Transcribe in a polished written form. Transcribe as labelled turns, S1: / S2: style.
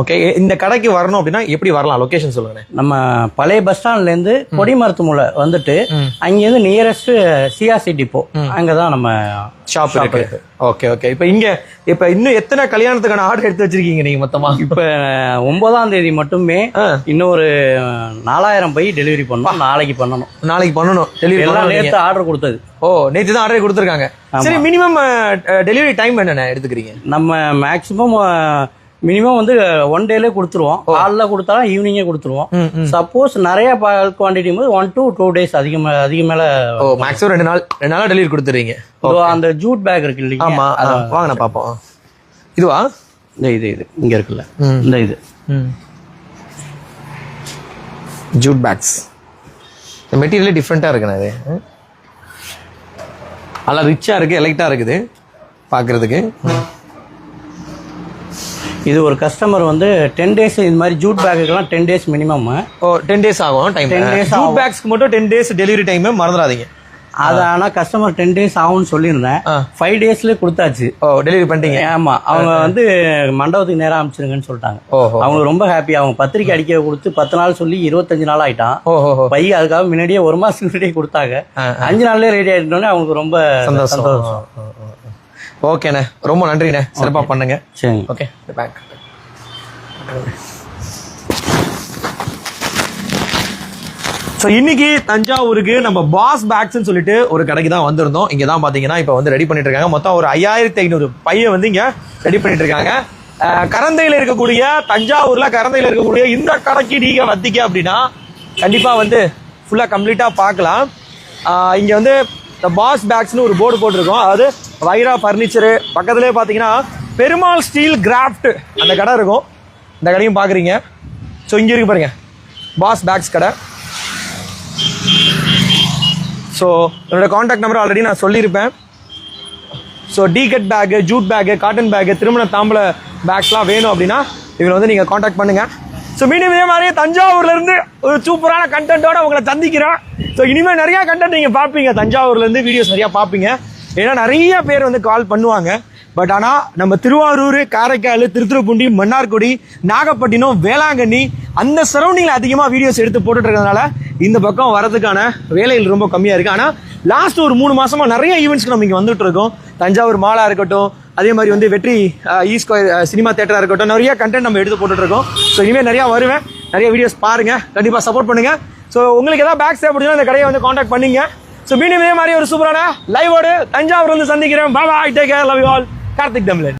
S1: Okay, இந்த கடைக்கு வரணும் அப்படின்னா எப்படி வரலாம்? லொகேஷன் சொல்லுங்க.
S2: நம்ம பழைய பஸ் ஸ்டாண்ட்ல இருந்து கொடிமரத்துமுலை வந்துட்டு அங்கிருந்து நியரஸ்ட் சிஆர்சி டிப்போ அங்கதான் நம்ம
S1: ஷாப் இருக்கு. Okay okay. இப்ப இன்னும் எத்தனை கல்யாணத்துக்கான ஆர்டர் எடுத்து வச்சிருக்கீங்க நீங்க மொத்தமா?
S2: இப்ப 9ஆம் தேதி மட்டுமே இன்னொரு 4000 பை டெலிவரி பண்ணோம். நாளைக்கு பண்ணணும். டெலிவரி எல்லாம் நேத்து ஆர்டர் கொடுத்தது.
S1: ஓ, நேத்து தான் ஆர்டர் கொடுத்துருக்காங்க. சரி, மினிமம் டெலிவரி டைம் என்னென்ன எடுத்துக்கிறீங்க?
S2: நம்ம மேக்சிமம் மினிமம் வந்து 1 டேல கொடுத்துருவோம். காலைல கொடுத்தாலும் ஈவினிங்கே கொடுத்துருவோம். சப்போஸ் நிறைய குவான்டிட்டி போது 1 to 2 days அதிக மேல.
S1: ஓ, மேக்ஸிமம் 2 நாளா டெலிவரி கொடுத்துறீங்க.
S2: அந்த ஜூட் பேக் இருக்கு இல்லையா?
S1: ஆமா, வாங்க நான் பாப்போம். இதுவா?
S2: இது இங்க இருக்குல்ல, இந்த இது
S1: ஜூட் பேக்ஸ். இந்த மெட்டீரியல் டிஃப்ரெண்டா இருக்குண்ணா. இது நல்லா ரிச்சா இருக்கு, எலைட்டா இருக்குது பாக்குறதுக்கு.
S2: இது ஒரு கஸ்டமர் வந்து 10 days இந்த மாதிரி ஜூட் பேக்குக்கெல்லாம் 10 days மினிமம்.
S1: ஓ, 10 days ஆகும் டைம். ஜூட் பேக்ஸ்க்கு மட்டும் 10 days டெலிவரி டைம், மறந்துடாதீங்க.
S2: அது ஆனா கஸ்டமர் 10 days ஆகும்னு சொல்லியிருந்தேன். 5 daysல கொடுத்தாச்சு.
S1: ஓ, டெலிவரி பண்ணிட்டீங்க?
S2: ஆமா, அவங்க வந்து மண்டபத்துக்கு நேரம் அனுப்பிச்சிருங்கன்னு சொல்லிட்டாங்க. அவங்க ரொம்ப ஹாப்பி. அவங்க பத்திரிக்கை அடிக்க கொடுத்து 10 நாள் சொல்லி 25 நாள் ஆயிட்டான். பை அதுக்காக முன்னாடியே 1 மாசத்துக்கு முன்னாடியே கொடுத்தாங்க. 5 நாள்லயே ரெடி ஆயிட்டோன்னே அவங்களுக்கு ரொம்ப சந்தோஷம்.
S1: ஓகேண்ணே, ரொம்ப நன்றிண்ணே, சிறப்பா பண்ணுங்க.
S2: சரி,
S1: ஓகே. பேங்க். ஸோ இன்னைக்கு தஞ்சாவூருக்கு நம்ம பாஸ் பேக்ஸ்ன்னு சொல்லிட்டு ஒரு கடைக்கு தான் வந்திருந்தோம். இங்கே தான் பார்த்தீங்கன்னா இப்போ வந்து ரெடி பண்ணிட்டு இருக்காங்க. மொத்தம் ஒரு 5500 பையை வந்து இங்கே ரெடி பண்ணிட்டு இருக்காங்க. கரந்தையில் இருக்கக்கூடிய, தஞ்சாவூர்ல கரந்தையில் இருக்கக்கூடிய இந்த கடைக்கு நீங்க வந்தீங்க அப்படின்னா கண்டிப்பா வந்து ஃபுல்லா கம்ப்ளீட்டா பார்க்கலாம். இங்க வந்து இந்த பாஸ் பேக்ஸ்னு ஒரு போர்டு போட்டிருக்கோம். அதாவது வைரா ஃபர்னிச்சரு பக்கத்துலேயே பார்த்தீங்கன்னா பெருமாள் ஸ்டீல் கிராஃப்ட் அந்த கடை இருக்கும். இந்த கடையும் பார்க்குறீங்க. ஸோ இங்கே இருக்கு பாருங்க, பாஸ் பேக்ஸ் கடை. ஸோ என்னோட காண்டாக்ட் நம்பர் ஆல்ரெடி நான் சொல்லியிருப்பேன். So D cut bag, jute bag, cotton bag, திருமண தாம்பல பேக்ஸ்லாம் வேணும் அப்படின்னா இவங்களை வந்து நீங்கள் காண்டாக்ட் பண்ணுங்க. ஸோ மீண்டும் இதே மாதிரி தஞ்சாவூர்லேருந்து ஒரு சூப்பரான கண்டென்ட்டோட உங்களை சந்திக்கிறேன். ஸோ இனிமேல் நிறையா கண்டென்ட் நீங்கள் பார்ப்பீங்க, தஞ்சாவூர்லேருந்து வீடியோஸ் நிறையா பார்ப்பீங்க. ஏன்னா நிறைய பேர் வந்து கால் பண்ணுவாங்க. பட் ஆனால் நம்ம திருவாரூர், காரைக்கால், திருத்துறைப்பூண்டி, மன்னார்குடி, நாகப்பட்டினம், வேளாங்கண்ணி அந்த சரௌண்டிங்கில் அதிகமாக வீடியோஸ் எடுத்து போட்டுட்டு இருக்கிறதுனால இந்த பக்கம் வரதுக்கான வேலைகள் ரொம்ப கம்மியாக இருக்குது. ஆனால் லாஸ்ட் ஒரு 3 மாசமா நிறைய ஈவெண்ட்ஸ்க்கு நம்ம இங்கே வந்துட்டு இருக்கோம். தஞ்சாவூர் மாலா இருக்கட்டும், அதே மாதிரி வந்து வெற்றி ஸ்கொயர் சினிமா தேட்டராக இருக்கட்டும், நிறைய கண்டென்ட் நம்ம எடுத்து போட்டுட்டு இருக்கோம். ஸோ இனிமேல் நிறையா வருவேன், நிறைய வீடியோஸ் பாருங்க, கண்டிப்பாக சப்போர்ட் பண்ணுங்க. ஸோ உங்களுக்கு ஏதாவது பேக்ஸ் தேவைப்படுதுன்னா இந்த கடையை வந்து காண்டாக்ட் பண்ணீங்க. ஸோ மீண்டும் இதே மாதிரி ஒரு சூப்பரான லைவோடு தஞ்சாவூர் வந்து சந்திக்கிறேன். Bye, take care, love you all. Karthik தமிழன்.